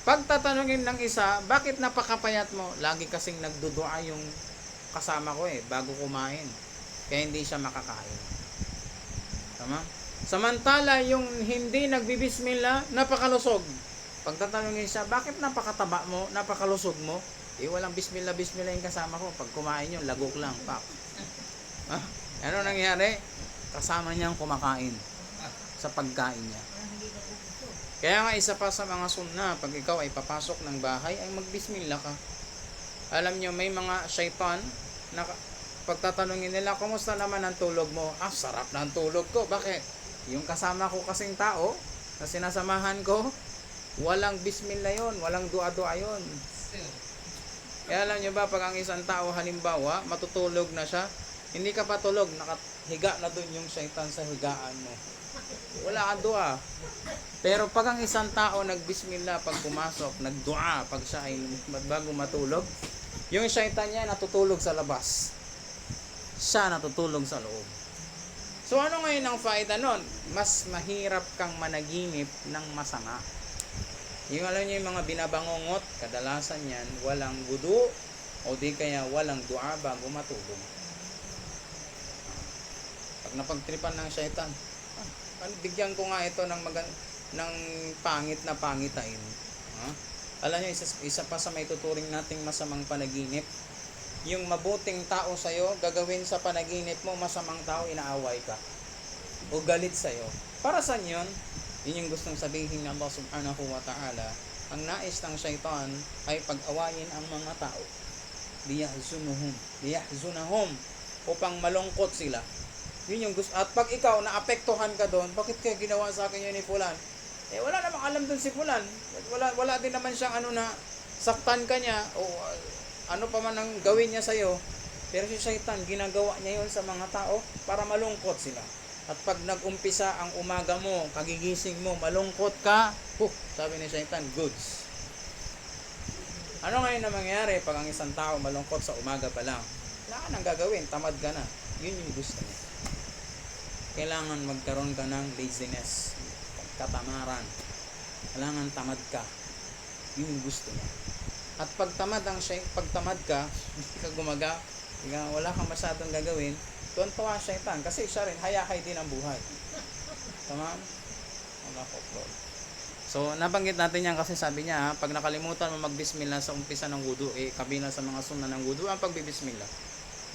S1: Pag tatanungin ng isa, bakit napakapayat mo? Lagi kasing nagdudua yung kasama ko bago kumain. Kaya hindi siya makakain. Tama? Samantala, yung hindi nagbibismillah, napakalusog. Pag tatanungin siya, bakit napakataba mo? Napakalusog mo? Walang bismillah yung kasama ko. Pag kumain yun, lagok lang. Pak. Ano nangyari? Kasama niyang kumakain sa pagkain niya. Kaya nga isa pa sa mga sunna, pag ikaw ay papasok ng bahay, ay magbismillah ka. Alam nyo, may mga syaitan na pagtatanungin nila, kumusta naman ang tulog mo? Sarap na ang tulog ko. Bakit? Yung kasama ko kasing tao na sinasamahan ko, walang bismillah yon, walang dua-dua yon. Kaya alam nyo ba, pag ang isang tao halimbawa, matutulog na siya, hindi ka pa tulog, nakahiga na dun yung syaitan sa higaan mo. Wala kang dua. Pero pag ang isang tao nagbismillah pag pumasok, nagdua pag siya ay bago matulog, yung syaitan niya natutulog sa labas. Siya natutulog sa loob. So ano ngayon ang faida nun? Mas mahirap kang managinip ng masama. Yung alam niyo yung mga binabangungot, kadalasan yan, walang wudu o di kaya walang dua bago matulog. Pag napagtripan ng syaitan, bigyan ko nga ito ng pangit na pangitain. Alam niyo, isa pa sa may tuturing nating masamang panaginip, yung mabuting tao sa'yo, gagawin sa panaginip mo, masamang tao, inaaway ka o galit sa'yo. Para saan yun? Yun yung gustong sabihin ng Allah subhanahu wa ta'ala. Ang nais ng syaitan ay pag-awayin ang mga tao, liyahzunahum, upang malungkot sila. Yun yung gusto. At pag ikaw naapektuhan ka doon, bakit kaya ginawa sa akin yun ni Fulan? Wala namang alam doon si Fulan. Wala din naman siyang na saktan ka niya o ano pa man ang gawin niya sa'yo. Pero si Shaitan, ginagawa niya yun sa mga tao para malungkot sila. At pag nag-umpisa ang umaga mo, kagigising mo, malungkot ka, sabi ni Shaitan, goods. Ano ngayon na mangyari pag ang isang tao malungkot sa umaga pa lang? Wala ka nang gagawin, tamad ka na. Yun yung gusto niya. Kailangan magkaroon ka ng laziness, katamaran. Kailangan tamad ka. Yun yung gusto niya. At pag tamad ka, hindi ka gumaga, wala kang masyadong gagawin, tuwan-tuwa syaitan kasi siya rin hayahay din ang buhay. Tama? Allah Akbar. So, nabanggit natin yan kasi sabi niya, pag nakalimutan mo magbismillah sa umpisa ng wudu, kabilang sa mga sunna ng wudu, ang pagbibismillah.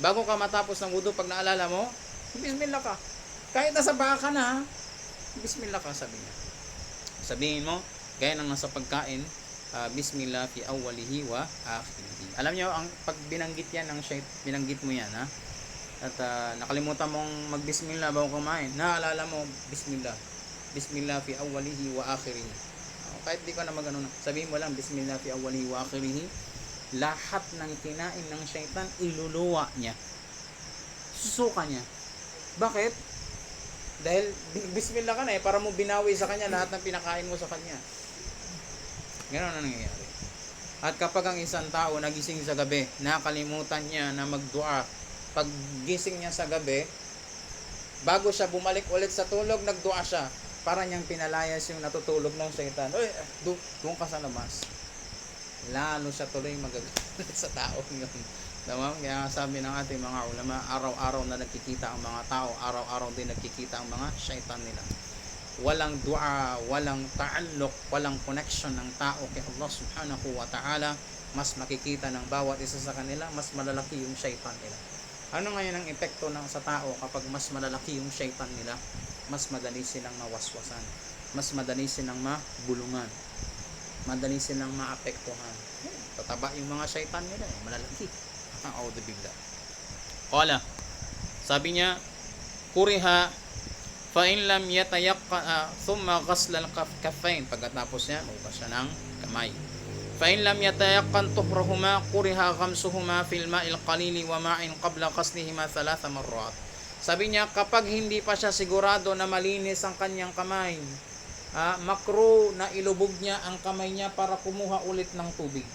S1: Bago ka matapos ng wudu, pag naalala mo, bismillah ka. Kahit nasa baka ka na, bismillah ka, sabi niya. Sabihin mo, gaya ng nasa pagkain, bismillah fi awwalihi wa akhirihi. Alam niyo, ang pag binanggit yan, binanggit mo yan, ha? At nakalimutan mong magbismillah bago kumain, naalala mo, bismillah. Bismillah fi awwalihi wa akhirihi. Kahit di ka na magano, sabihin mo lang, bismillah fi awwalihi wa akhirihi. Lahat ng kinain ng syaitan, iluluwa niya. Susuka niya. Bakit? Dahil bismillah ka na para mo binawi sa kanya lahat ng pinakain mo sa kanya. Ganoon ang nangyayari. At kapag ang isang tao nagising sa gabi, nakalimutan niya na magdua, pag gising niya sa gabi, bago siya bumalik ulit sa tulog, nagdua siya. Para niyang pinalayas yung natutulog ng syaitan. Uy, doon ka sa labas. Lalo siya tuloy magagalit sa tao yun. Tama? Kaya sabi ng ating mga ulama, araw-araw na nagkikita ang mga tao, araw-araw din nagkikita ang mga syaitan nila. Walang dua, walang ta'alluq, walang connection ng tao kay Allah subhanahu wa ta'ala. Mas makikita ng bawat isa sa kanila, mas malalaki yung syaitan nila. Ano ngayon ang epekto sa tao kapag mas malalaki yung syaitan nila? Mas madali silang mawaswasan, mas madali silang mabulungan, madali silang maapektuhan. Tataba yung mga syaitan nila, malalaki. A'udhu billah. Qala, sabi niya, kuriha fa in lam yatayaqqa thumma ghasla al-kaffayn. Pagkatapos niya, maghugas siya ng kamay. Fa in lam yatayaqqan tuhrahuma kuriha ghamsuhuma fil ma'il qalili wa ma'in qabla ghaslihima 3 marrat. Sabi niya, kapag hindi pa siya sigurado na malinis ang kanyang kamay, makruh na ilubog niya ang kamay niya para kumuha ulit ng tubig.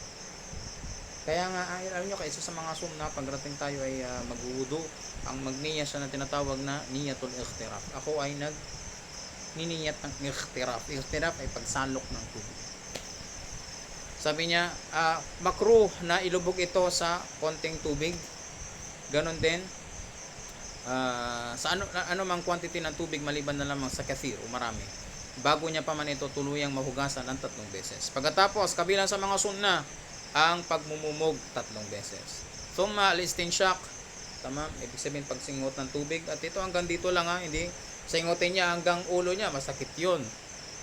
S1: Kaya nga, alam niyo, kaysa sa mga sunna, pagdating tayo ay magwudu, ang magniya siya na tinatawag na niyatul ikhtiraf. Ako ay niniyat ng ikhtiraf. Ikhtiraf ay pagsalok ng tubig. Sabi niya, makruh na ilubog ito sa konting tubig. Ganon din, sa ano mang quantity ng tubig maliban na lamang sa kathir o marami, bago niya pa man ito tuluyang mahugasan ng 3 beses. Pagkatapos, kabilang sa mga sunna, ang pagmumumog 3 beses. Thumma al-istinshaq, tamam, ibig sabihin pagsingot ng tubig, at ito hanggang dito lang, hindi singutin niya hanggang ulo niya, masakit yun.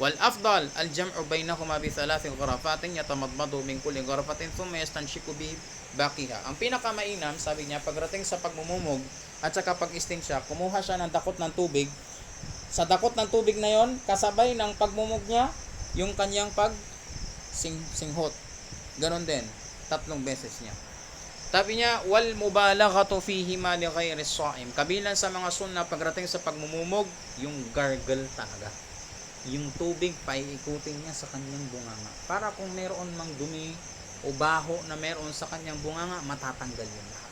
S1: Wal afdal al-jam'u bainahuma bi 3 gharafatin yatamadmadu min kulli gharafatin thumma yastanshiku bi baqiha. Ang pinakamainam, sabi niya, pagdating sa pagmumumog at saka pag-istinsya, kumuha siya ng dakot ng tubig. Sa dakot ng tubig na yon, kasabay ng pagmumog niya, yung kanyang singhot. Ganon din, 3 beses niya. Sabi niya, wal mubalaghatu fihi ma li ghairi as-sha'im. Kabilang sa mga sunna pagdating sa pagmumumog, yung gargle talaga. Yung tubig paiikutin niya sa kanyang bunganga. Para kung meron mang dumi o baho na meron sa kanyang bunganga, matatanggal yun lahat.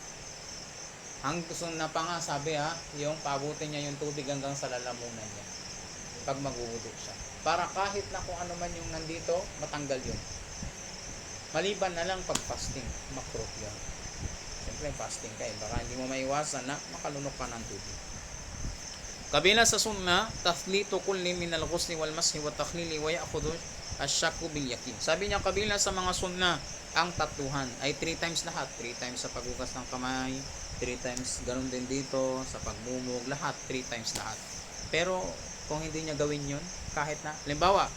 S1: Ang sunna pa nga, sabi yung paabutin niya yung tubig hanggang sa lalamunan niya pag magwudu siya. Para kahit na kung ano man yung nandito, matanggal yun. Maliban na lang pag fasting, makruh yun. Siyempre fasting ka, baka hindi mo maiwasan na makalunok ka ng tubig. Kabila sa sunna, tathlitu kulli min al-ghusli wal mashi wa takhlili wa ya'khudhu asy-syakku bil yakin. Sabi niya, kabila sa mga sunna, ang tatuhan ay 3 times lahat. 3 times sa paghugas ng kamay, 3 times ganoon din dito sa pagmumog, lahat 3 times lahat. Pero kung hindi niya gawin yun, kahit na, halimbawa,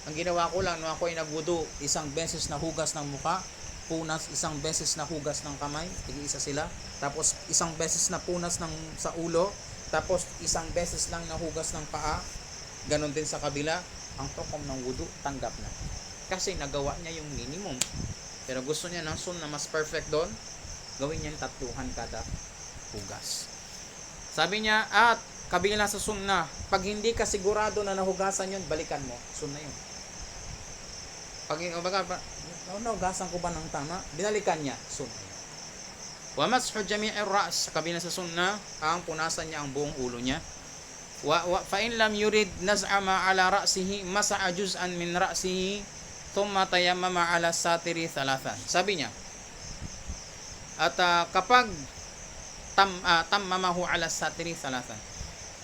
S1: ang ginawa ko lang nung ako ay nagwudu, 1 beses na hugas ng muka, punas, 1 beses na hugas ng kamay, tig-isa sila, tapos 1 beses na punas sa ulo, tapos 1 beses lang na hugas ng paa, ganon din sa kabila, ang hukom ng wudu tanggap na. Kasi nagawa niya yung minimum. Pero gusto niya ng sunna mas perfect doon, gawin niya 3 kada hugas. Sabi niya, at kabila sa sunna, pag hindi ka sigurado na nahugasan yun, balikan mo. Sunna yun. Pag nahugasan ko ba ng tama, binalikan niya. Sunna yun. Wa mashu jami'ir ra's, kabila sa sunna, ang punasan niya ang buong ulo niya. Fa in lam yurid naz'a ma ala ra'sihi masa'a juz'an min ra'sihi thumma tayammama ala satiri 3. Sabi niya, at kapag tammamahu ala satiri 3,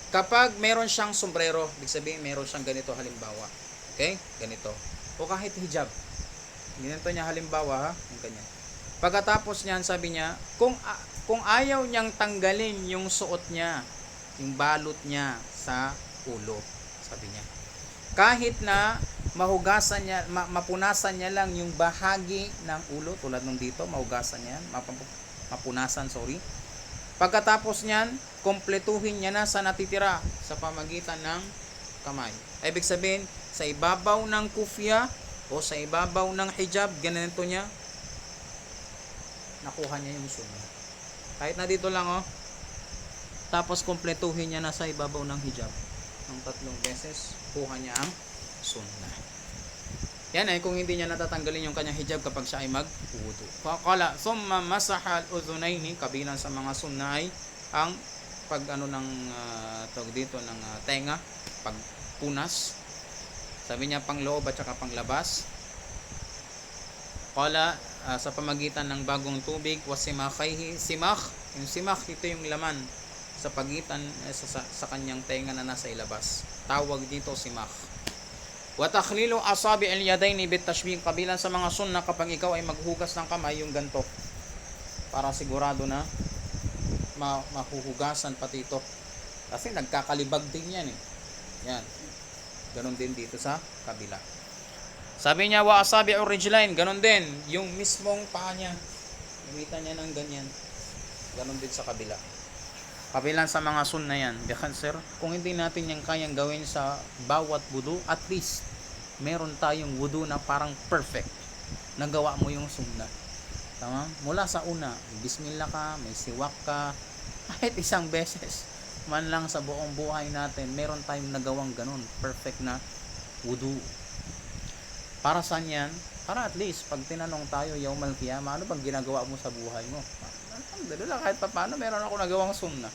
S1: kapag meron siyang sombrero, ibig sabihin meron siyang ganito halimbawa, Okay? Ganito. O kahit hijab. Ganito niya halimbawa ha, yung ganyan. Pagkatapos niyan, sabi niya, kung ayaw niyang tanggalin yung suot niya, yung balot niya sa ulo, sabi niya. Kahit na mahugasan niya, mapunasan niya lang yung bahagi ng ulo, tulad nung dito, mahugasan niya, mapunasan, sorry. Pagkatapos niyan, kompletuhin niya na sa natitira sa pamagitan ng kamay. Ibig sabihin, sa ibabaw ng kufya o sa ibabaw ng hijab, ganito niya, nakuha niya yung sunnah. Kahit na dito lang oh. Tapos kompletuhin niya na sa ibabaw ng hijab. Ng 3 beses, kuha niya ang sunnah. Yan ay kung hindi niya natatanggalin yung kanyang hijab kapag siya ay mag-wudu. Qala thumma masaha al-udhunaini, kabilang sa mga sunnah ay ang pag ano ng tawag dito ng tenga, pagpunas. Sabi niya pang loob at saka pang labas. Qala sa pamagitan ng bagong tubig, wasimakhayhi, simakh, yung simakh ito yung laman sa pagitan sa kanyang tenga na nasa ilabas. Tawag dito simakh. Wa takhlilu asabi al-yadaini bitashbih, kabilang sa mga sunnah kapag ikaw ay maghugas ng kamay yung ganto. Para sigurado na mahuhugasan pati ito. Kasi nagkakalibag din yan eh. Yan. Ganon din dito sa kabila. Sabi niya wa asabi'ur rijlain, ganon din yung mismong paa niya. Gamitan niya ng ganyan. Ganon din sa kabila. Kabilang sa mga sunnah yan. Sir, kung hindi natin yan kayang gawin sa bawat wudu, at least meron tayong wudu na parang perfect. Nagawa mo yung sunnah. Tama? Mula sa una, bismillah ka, may siwak ka, kahit isang beses man lang sa buong buhay natin, meron tayong nagawang ganun, perfect na wudu. Para saan yan? Para at least, pag tinanong tayo, yawmal qiyamah, ano bang ginagawa mo sa buhay mo? Alhamdulillah, kahit pa paano, meron ako nagawang sunnah.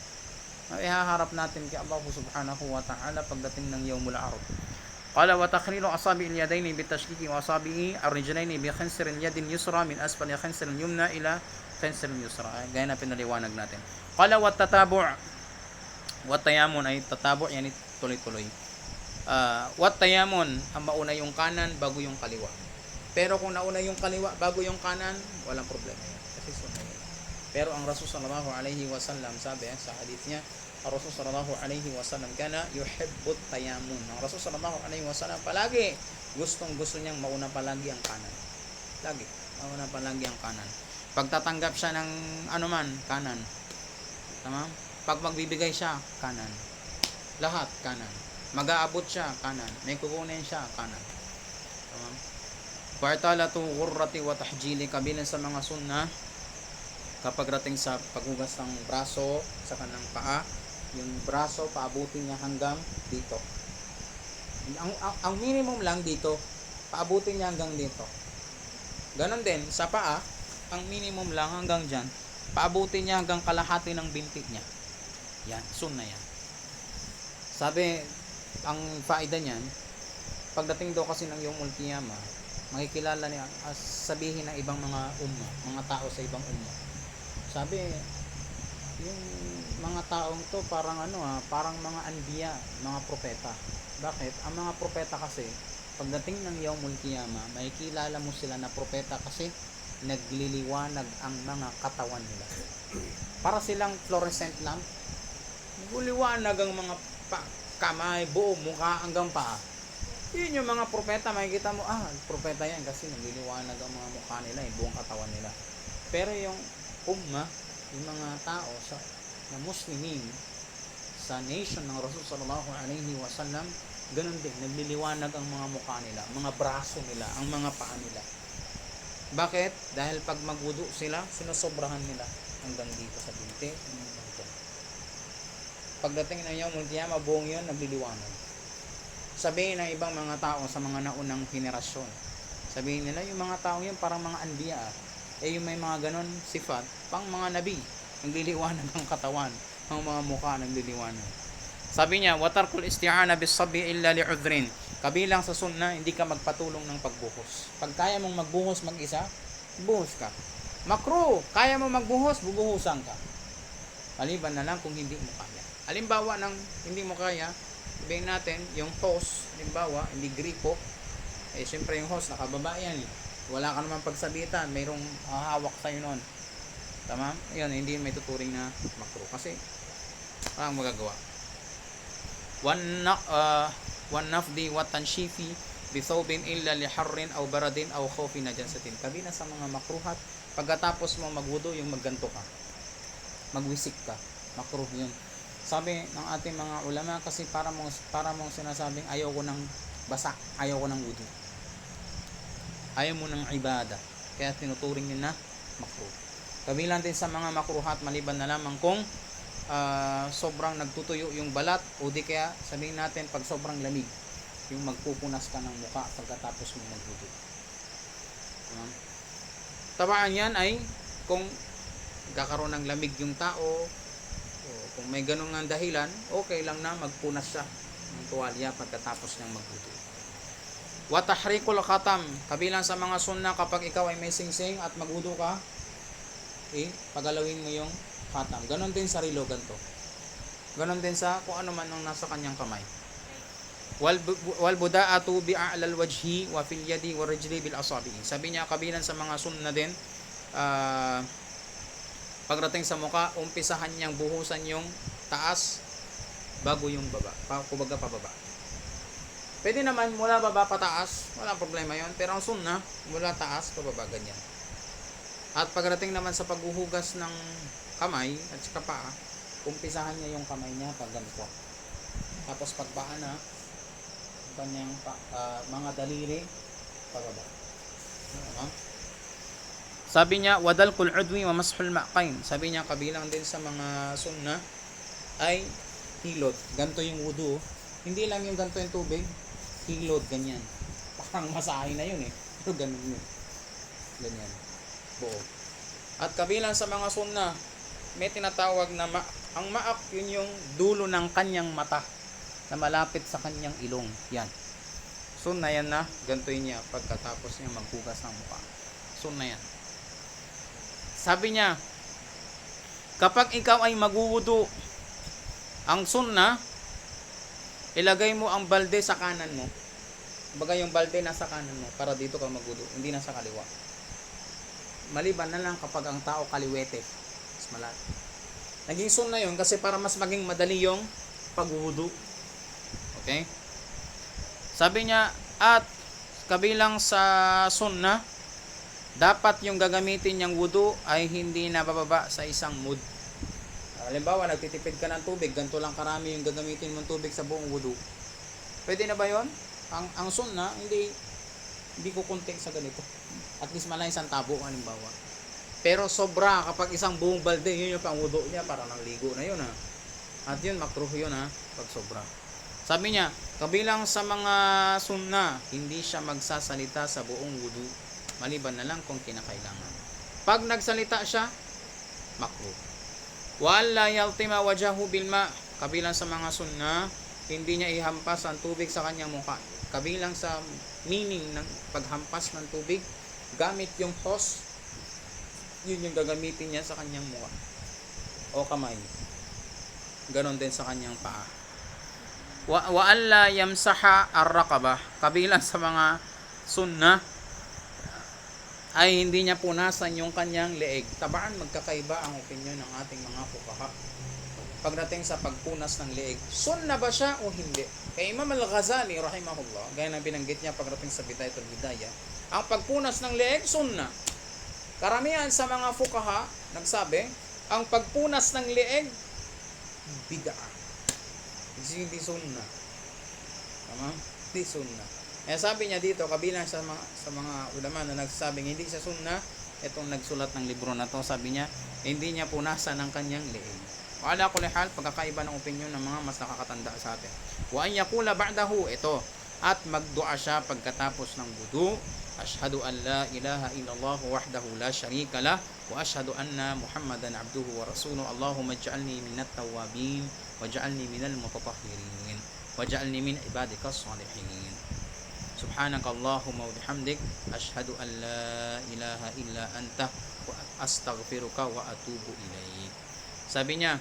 S1: Ihaharap natin kay Allah subhanahu wa ta'ala pagdating ng yawmul arab. Qala wa takhlilu asabi al-yadaini bitashkiki wa asabi ar-rijlaini bi khansir al-yadin yusra min asfali khansir al-yumna ila khansir al-yusra. Gaya na pinaliwanag natin. Qala wa tatabu' wa tayamun, ay tatabu' yani tuloy-tuloy. Wa tayamun, ang mauna yung kanan bago yung kaliwa. Pero kung nauna yung kaliwa bago yung kanan, walang problema yan. Kasi sunnah yan. Pero ang Rasul sallallahu alaihi wasallam sabi sa hadith niya, ang Rasul sallallahu alaihi wasallam kana yuhibbut tayamun. Ang Rasul sallallahu alaihi wasallam palagi gusto niyang mauna palagi ang kanan. Lagi mauna palagi ang kanan. Pagtatanggap siya ng anuman, kanan. Tama? Pag magbibigay siya, kanan. Lahat kanan. Mag-aabot siya, kanan. May kukunin siya, kanan. Tama? Kwartalatu ghurrati wa tahjili, kabilang sa mga sunnah kapag rating sa paghugas ng braso sa kanang paa, yung braso paabutin niya hanggang dito. Ang minimum lang dito, paabutin niya hanggang dito. Ganon din sa paa, ang minimum lang hanggang dyan, paabutin niya hanggang kalahati ng binti niya. Yan, sunnah yan. Sabi, ang faida niyan, pagdating daw kasi ng Yawmul Qiyamah, makikilala niya, sabihin ng ibang mga mga tao sa ibang umma. Sabi, yung mga taong to parang parang mga anbiya, mga propeta. Bakit? Ang mga propeta kasi, pagdating ng Yawmul Qiyamah, makikilala mo sila na propeta kasi nagliliwanag ang mga katawan nila. Para silang fluorescent lamp, nagliliwanag ang mga kamay, buo, mukha hanggang paa. Yun yung mga propeta, makikita mo, propeta yan kasi nagliliwanag ang mga mukha nila, buong katawan nila. Pero yung umma, yung mga tao na Muslimin sa nation ng Rasul sallallahu alaihi wasallam, ganun din, nagliliwanag ang mga mukha nila, mga braso nila, ang mga paa nila. Bakit? Dahil pag magwudu sila, sinosobrahan nila hanggang dito sa binti. Pagdating ng Yawmul Qiyamah, buong yun nagliliwanag. Sabihin ng ibang mga tao sa mga naunang henerasyon, sabihin nila yung mga tao yun parang mga anbiya, yung may mga ganon sifat, pang mga nabi, nagliliwanag ang katawan, ang mga mukha nagliliwanag. Sabi niya, watarkul isti'ana bis sabi illa li'udhrin, kabilang sa sunnah, hindi ka magpatulong ng pagbuhos. Pag kaya mong magbuhos mag-isa, buhos ka. Makruh, kaya mong magbuhos, bubuhusan ka. Maliban na lang kung hindi mo kaya. Halimbawa ng hindi mo kaya, sabihin natin, yung hose, halimbawa, hindi gripo, eh syempre yung hose, nakababa yan eh. Wala ka naman pagsabitan, mayroong hawak sa'yo nun. Tama? Yan, hindi may tuturing na makruh. Kasi, walang magagawa. One nafdi wa tanshifi bithawbin illa li harrin aw baradin aw khawfi najasatin. Kabilang sa mga makruhat, pagkatapos mo magwudu, yung magganto ka, magwisik ka, makruh yun. Sabi ng ating mga ulama, kasi para mong sinasabing ayaw ko ng basa, ayaw ko ng wudu, ayaw mo ng ibada, kaya tinuturing yun na makruh. Kabilang din sa mga makruhat, maliban na lamang kung sobrang nagtutuyo yung balat, o di kaya sabihin natin pag sobrang lamig, yung magpupunas ka ng muka pagkatapos mo magwudu. Tabaan yan ay kung kakaroon ng lamig yung tao, o kung may ganun nga dahilan, okay lang na magpunas siya ng tuwalya pagkatapos niyang magwudu. Wa tahrikul khatam, kabilang sa mga sunnah kapag ikaw ay may singsing at magwudu ka, pagalawin mo yung khatam. Ganon din sa rilo, ganto. Ganon din sa kung ano man ang nasa kanyang kamay. Wal buda'atu bi'a'lal wajhi wa fil yadi wa rijli bil asabi. Sabi niya, kabilang sa mga sunnah din, pagdating sa mukha, umpisahan niyang buhusan yung taas bago yung baba, kumbaga pababa. Pwede naman mula baba pataas, wala problema yon. Pero ang sunnah, mula taas pababa, ganyan. At pagdating naman sa paghuhugas ng kamay at saka paa, umpisahan niya yung kamay niya pag ganito. Tapos pag paa na, kanyang mga daliri pababa. Sabi niya, wadalqul udwi wa mashul ma'qain. Sabi niya, kabilang din sa mga sunnah ay hilod. Ganto yung wudu. Hindi lang yung ganto yung tubig, hilod, ganyan. Parang masahe na yun eh. Pero ganun yun. Ganyan. Buo. At kabilang sa mga sunnah, may tinatawag na ang maak, yun yung dulo ng kanyang mata na malapit sa kanyang ilong. Yan. Sunnah yan na gantuin niya pagkatapos niya maghugas ng mukha. Sunnah yan. Sabi niya, kapag ikaw ay magwudu, ang sunnah, ilagay mo ang balde sa kanan mo. Bagay yung balde nasa kanan mo para dito ka magwudu, hindi nasa kaliwa. Maliban na lang kapag ang tao kaliwete, mas malaki. Naging sunnah yun kasi para mas maging madali yung pagwudu. Okay? Sabi niya, at kabilang sa sunnah, dapat yung gagamitin niyang wudu ay hindi nabababa sa isang mud. Halimbawa, nagtitipid ka ng tubig, ganito lang karami yung gagamitin mong tubig sa buong wudu. Pwede na ba yon? Ang sunnah, hindi ko kunti sa ganito. At least malay isang tabo, halimbawa. Pero sobra, kapag isang buong balde, yun yung pang wudu niya, para nang ligo na yun ha. At yun, makruh yun ha, pag sobra. Sabi niya, kabilang sa mga sunnah, hindi siya magsasalita sa buong wudu, maliban na lang kung kinakailangan. Pag nagsalita siya, makruh. Wala yaltima wajahu bilma, kabilang sa mga sunnah, hindi niya ihampas ang tubig sa kanyang mukha. Kabilang sa meaning ng paghampas ng tubig, gamit yung hose, yun yung gagamitin niya sa kanyang mukha o kamay. Ganon din sa kanyang paa. Wa alla yamsaha ar-raqabah, kabilang sa mga sunnah ay hindi niya punasan yung kanyang leeg. Tabaan, magkakaiba ang opinion ng ating mga fuqaha pagdating sa pagpunas ng leeg. Sunnah ba siya o hindi? Kay Imam Al-Ghazali rahimahullah, gaya ng binanggit niya pagdating sa Bidayatul Hidayah, ang pagpunas ng leeg sunnah. Karamihan sa mga fuqaha nagsabi, ang pagpunas ng leeg bid'ah, hindi sunnah. Tama? Hindi sunnah. Kaya sabi niya dito, kabilang sa mga ulama na nagsasabing hindi siya sunnah, itong nagsulat ng libro na to, sabi niya, hindi niya punasan ng kanyang leeg. Wala kulli hal, pagkakaiba ng opinion ng mga mas nakakatanda sa atin. Wa an yaqula ba'dahu, ito, at magdua siya pagkatapos ng wudu, ashhadu an la ilaha illallah wahdahu la syarika lah wa ashhadu anna muhammadan abduhu wa rasuluhu, allahumma ij'alni minat tawwabin waj'alni minal mutatahhirin waj'alni min ibadikas salihin. Subhanakallahumma wa bihamdik ashhadu an la ilaha illa anta wa astaghfiruka wa atubu ilaik. Sabi niya,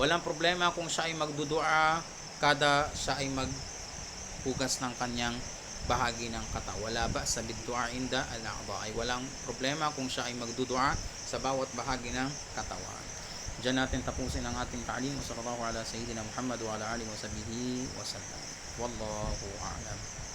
S1: walang problema kung siya ay magdudua kada siya ay maghugas ng kanyang bahagi ng katawan. Wala ba sa biddu'a inda al-a'dha, ay walang problema kung siya ay magdudua sa bawat bahagi ng katawan. Diyan natin tapusin ang ating ta'lim. Sallallahu ala sayyidina Muhammad wa ala alihi wa sahbihi wa sallam. Wallahu a'lam.